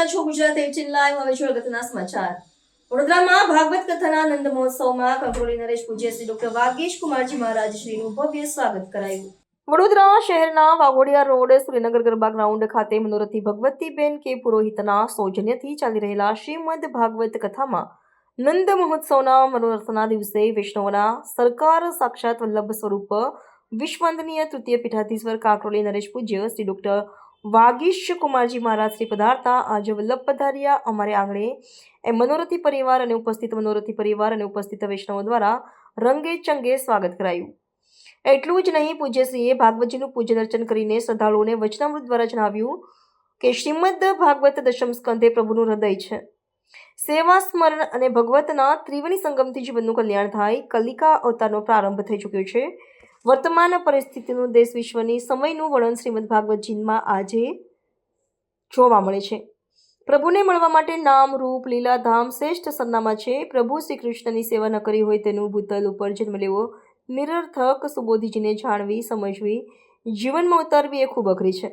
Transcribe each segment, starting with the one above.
રહ્યા છો ગુજરાત 18 લાઈવ. હવે જોઈએ અગત્યના સમાચાર. વડોદરામાં ભાગવત કથાના આનંદ મહોત્સવમાં કંકોલી નરેશ પૂજ્ય શ્રી ડોક્ટર વાગીશ કુમારજી મહારાજ શ્રીનું ભવ્ય સ્વાગત કરાયું. વડોદરા શહેરના વાઘોડિયા રોડ શ્રીનગર ગરબા ગ્રાઉન્ડ ખાતે મનોરથી ભગવતીબેન કે પુરોહિતના સૌજન્યથી ચાલી રહેલા શ્રીમદ ભાગવત કથામાં નંદ મહોત્સવના મનોરથના દિવસે વૈષ્ણવના સરકાર સાક્ષાત વલ્લભ સ્વરૂપ વિશ્વવંદનીય તૃતીય પીઠાધીશ્વર કાંકરોલી નરેશ પૂજ્ય શ્રી ડોક્ટર વાગીશ કુમારજી મહારાજ શ્રી પધારતા આજે વલ્લભ પધાર્યા અમારે આંગણે એ મનોરથી પરિવાર અને ઉપસ્થિત મનોરથી પરિવાર અને ઉપસ્થિત વૈષ્ણવો દ્વારા રંગે ચંગે સ્વાગત કરાયું. એટલું જ નહીં, પૂજ્યશ્રીએ ભાગવતજીનું પૂજન અર્ચન કરીને શ્રદ્ધાળુઓને વચનામૃત દ્વારા જણાવ્યું કે શ્રીમદ ભાગવત દશમ સ્કંધે પ્રભુનું હૃદય છે. સેવા, સ્મરણ અને ભગવતના ત્રિવેણી સંગમથી જીવનનું કલ્યાણ થાય. કલિકા અવતારનો પ્રારંભ થઈ ચૂક્યો છે. વર્તમાન પરિસ્થિતિનું દેશ વિશ્વની સમયનું વર્ણન શ્રીમદ ભાગવતજીમાં આજે જોવા મળે છે. પ્રભુને મળવા માટે નામ, રૂપ, લીલા, ધામ શ્રેષ્ઠ સરનામા છે. પ્રભુ શ્રી કૃષ્ણની સેવા ન કરી હોય તેનું ભૂતલ ઉપર જન્મ લેવો નિરર્થક. સુબોધીજીને જાણવી, સમજવી, જીવનમાં ઉતારવી એ ખૂબ અઘરી છે.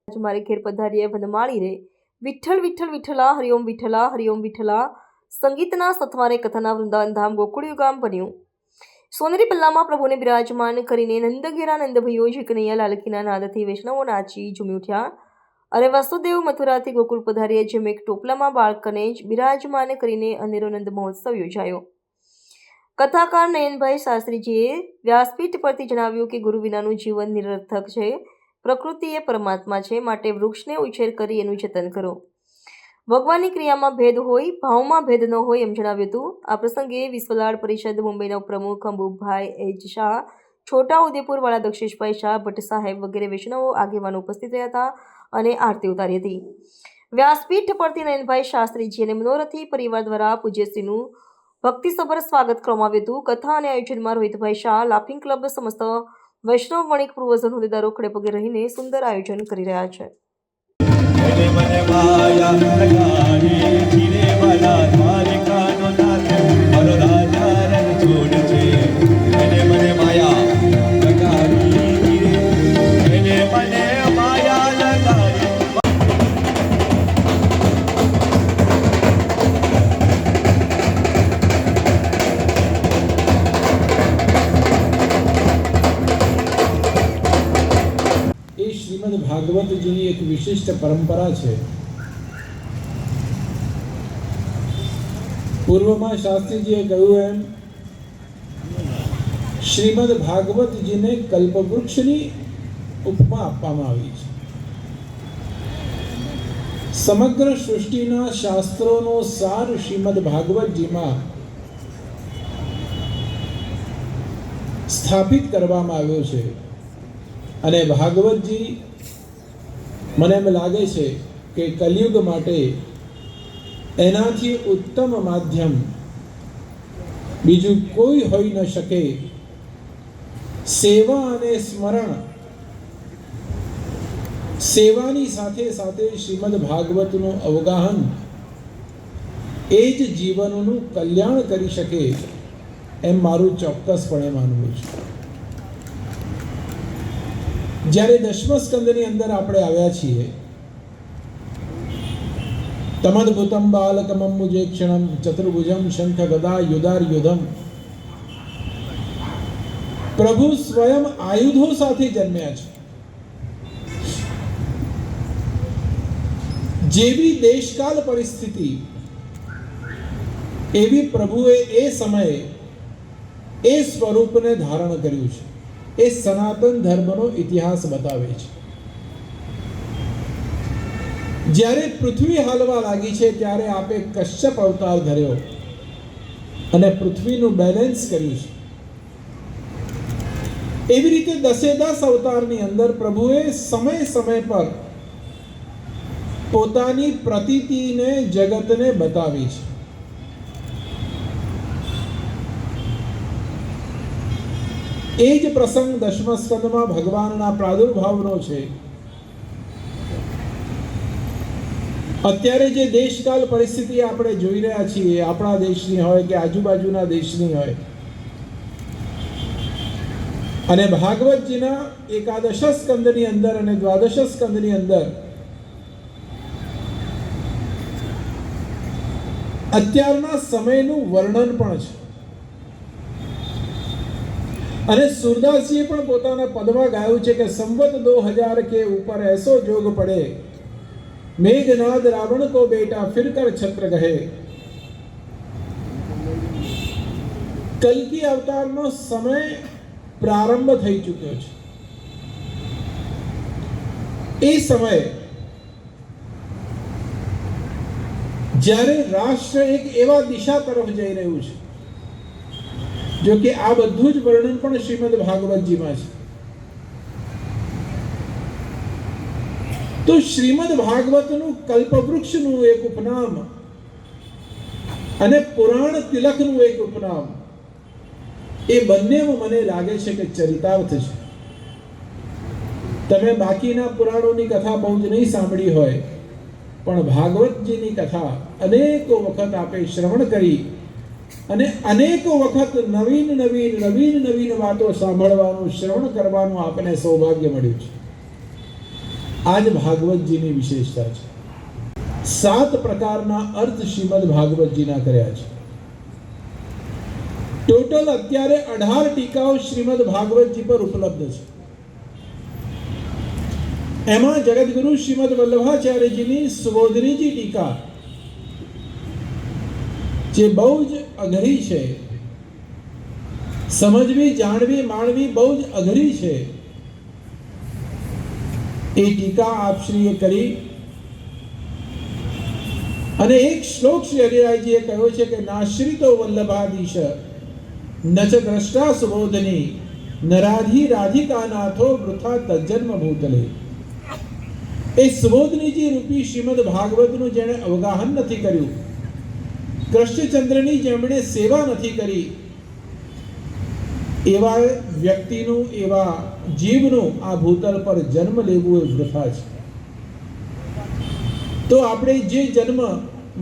આજે મારે ઘેર પધારીએ વનમાળી રે વિઠ્ઠલ વિઠ્ઠલ વિઠ્ઠલા, હરિઓમ વિઠ્ઠલા, હરિઓમ વિઠ્ઠલા. સંગીતના સથવારે કથાના વૃંદાવન ધામ ગોકુળિયું ગામ બન્યું. સોનેરી પલ્લામાં પ્રભુને બિરાજમાન કરીને નંદઘેરા નંદભયો ઝીકનૈયા લાલકીના નાદથી વૈષ્ણવો નાચી ઝૂમી ઉઠ્યા. અરે વાસુદેવ મથુરાથી ગોકુળ પધાર્યા. જેમ એક ટોપલામાં બાળકને જ બિરાજમાન કરીને અનેરો નંદ મહોત્સવ યોજાયો. કથાકાર નયનભાઈ શાસ્ત્રીજીએ વ્યાસપીઠ પરથી જણાવ્યું કે ગુરુ વિનાનું જીવન નિરર્થક છે. પ્રકૃતિ એ પરમાત્મા છે, માટે વૃક્ષને ઉછેર કરી એનું જતન કરો. ભગવાનની ક્રિયામાં ભેદ હોય, ભાવમાં ભેદ ન હોય એમ જણાવ્યું હતું. આ પ્રસંગે વિશ્વલાડ પરિષદ મુંબઈના ઉપપ્રમુખ અંબુભાઈ એચ શાહ, છોટા ઉદેપુર વાળા દક્ષેશભાઈ શાહ, ભટ્ટ સાહેબ વગેરે વૈષ્ણવો આગેવાનો ઉપસ્થિત રહ્યા હતા અને આરતી ઉતારી હતી. વ્યાસપીઠ પરથી નયનભાઈ શાસ્ત્રીજી અને મનોરથી પરિવાર દ્વારા પૂજ્યશ્રીનું ભક્તિસભર સ્વાગત કરવામાં આવ્યું હતું. કથા અને આયોજનમાં રોહિતભાઈ શાહ, લાફિંગ ક્લબ, સમસ્ત વૈષ્ણવ વણિક પૂર્વજન હોદ્દેદારો ખડે પગે રહીને સુંદર આયોજન કરી રહ્યા છે. શ્રીમદ ભાગવતજીની એક વિશિષ્ટ પરંપરા છે. પૂર્વમાં શાસ્ત્રીજીએ કહ્યું એમ શ્રીમદ ભાગવતજીને કલ્પવૃક્ષની ઉપમા આપવામાં આવી છે. સમગ્ર સૃષ્ટિના શાસ્ત્રોનો સાર શ્રીમદ ભાગવતજીમાં સ્થાપિત કરવામાં આવ્યો છે. અને ભાગવતજી મને એમ લાગે છે કે કલિયુગ માટે એનાથી ઉત્તમ માધ્યમ બીજું કોઈ હોઈ ન શકે. સેવા અને સ્મરણ, સેવાની સાથે સાથે શ્રીમદ ભાગવતનું અવગાહન એ જ જીવનનું કલ્યાણ કરી શકે એમ મારું ચોક્કસપણે માનવું છે. જ્યારે દશમ સ્કંદની અંદર આપણે આવ્યા છીએ, તમદ્ભુતમ બાલકમમ મુજેક્ષણમ ચતુર્ભુજમ શંખ ગદા યુધાર યુધમ. પ્રભુ સ્વયં આયુધો સાથે જન્મ્યા છે. જેવી દેશકાલ પરિસ્થિતિ એવી પ્રભુએ એ સમયે એ સ્વરૂપને ધારણ કર્યું છે. એ સનાતન ધર્મનો ઇતિહાસ બતાવે છે. જ્યારે પૃથ્વી હાલવા લાગી છે ત્યારે આપે કશ્યપ અવતાર ધર્યો અને પૃથ્વીનું બેલેન્સ કર્યું છે. એવી રીતે 10 અવતારની અંદર પ્રભુએ સમય સમય પર પોતાની પ્રતીતિને જગતને બતાવી છે. એ જ પ્રસંગ દશમ સ્કંદમાં ભગવાનના પ્રાદુર્ભાવનો છે. અત્યારે જે દેશકાલ પરિસ્થિતિ આપણે જોઈ રહ્યા છીએ, આપણા દેશની હોય કે આજુબાજુના દેશની હોય, અને ભાગવતજીના એકાદશ સ્કંદની અંદર અને દ્વાદશ સ્કંદની અંદર અત્યારના સમયનું વર્ણન પણ છે. અને સુરદાસજીએ પણ પોતાના પદમાં ગાયું છે કે સંવત 2000 के ऊपर ऐसो जोग पड़े मेघनाद रावण को बेटा फिर कर छत्र गहे. કલ્કી અવતારનો સમય પ્રારંભ થઈ ચૂક્યો છે. એ સમયે જ્યારે રાષ્ટ્ર એક એવા દિશા તરફ જઈ રહ્યું છે, જો કે આ બધું જ વર્ણન પણ શ્રીમદ ભાગવતજીમાં છે. તો શ્રીમદ ભાગવતનું કલ્પવૃક્ષનું એક ઉપનામ અને પુરાણ તિલકનું એક ઉપનામ, એ બંને મને લાગે છે કે ચરિતાર્થ છે. તમે બાકીના પુરાણોની કથા બહુ જ નહીં સાંભળી હોય, પણ ભાગવતજીની કથા અનેકો વખત આપે શ્રવણ કરી અને અનેકો વખત નવીન નવીન વાતો સાંભળવાનું, શ્રવણ કરવાનું આપને સૌભાગ્ય મળ્યું છે. આ જ ભાગવતજીની વિશેષતા છે. 7 પ્રકારના અર્થ શ્રીમદ ભાગવતજીના કર્યા છે. ટોટલ અત્યારે 18 ટીકાઓ શ્રીમદ ભાગવતજી પર ઉપલબ્ધ છે. એમાં જગતગુરુ શ્રીમદ વલ્લભાચાર્યજીની સુબોધનીજી ટીકા, જે બહુ જ અઘરી છે, સમજવી, જાણવી, માણવી બહુ જ અઘરી છે, એ ટીકા આપશ્રીએ કરી અને એક શ્લોક શ્રી હરિરાયજીએ કહ્યો છે કે નાશ્રિતો વલ્લભાધીશ નચ દ્રષ્ટા સુબોધની નરાધી રાધિકાનાથો વૃથા તજન્મ ભૂતલે. એ સુબોધનીજી રૂપી શ્રીમદ ભાગવતનું જેણે અવગાહન નથી કર્યું, કૃષ્ણચંદ્રની જેમણે સેવા નથી કરી, એવા વ્યક્તિનું, એવા જીવનું આ ભૂતલ પર જન્મ લેવું એ વૃથા છે. તો આપણે જે જન્મ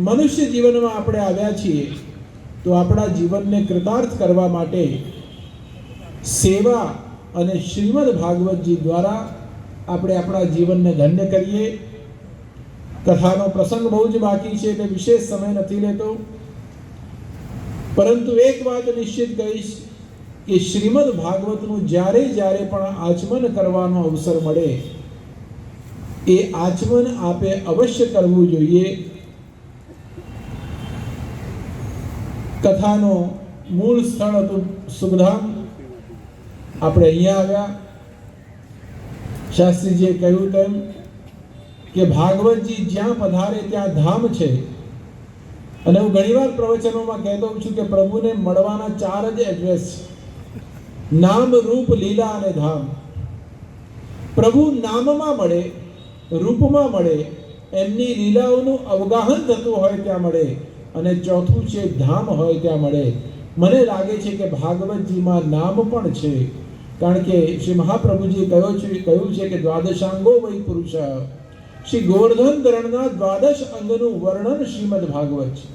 મનુષ્ય જીવનમાં આપણે આવ્યા છીએ, તો આપણા જીવનને કૃતાર્થ કરવા માટે સેવા અને શ્રીમદ ભાગવતજી દ્વારા આપણે આપણા જીવનને ધન્ય કરીએ. કથાનો પ્રસંગ બહુ જ બાકી છે એટલે વિશેષ સમય નથી લેતો, પરંતુ એક વાત નિશ્ચિત કહીશ કે શ્રીમદ ભાગવતનું જ્યારે જ્યારે પણ આચમન કરવાનો અવસર મળે, એ આચમન આપે અવશ્ય કરવું જોઈએ. કથાનો મૂળ સ્થળ હતું સુખધામ, આપણે અહીંયા આવ્યા. શાસ્ત્રીજીએ કહ્યું તેમ કે ભાગવતજી જ્યાં પધારે ત્યાં ધામ છે. અને હું ઘણીવાર પ્રવચનોમાં કહેતો છું કે પ્રભુને મળવાના 4 જ એડ્રેસ છે: નામ, રૂપ, લીલા અને ધામ. પ્રભુ નામમાં મળે, રૂપમાં મળે, એમની લીલાઓનું અવગાહન થતું હોય ત્યાં મળે, અને ચોથું છે ધામ હોય ત્યાં મળે. મને લાગે છે કે ભાગવતજીમાં નામ પણ છે, કારણ કે શ્રી મહાપ્રભુજીએ કહ્યું છે કે દ્વાદશાંગો વૈ પુરુષ. શ્રી ગોવર્ધન ધરણના 12 અંગનું વર્ણન શ્રીમદ ભાગવત છે.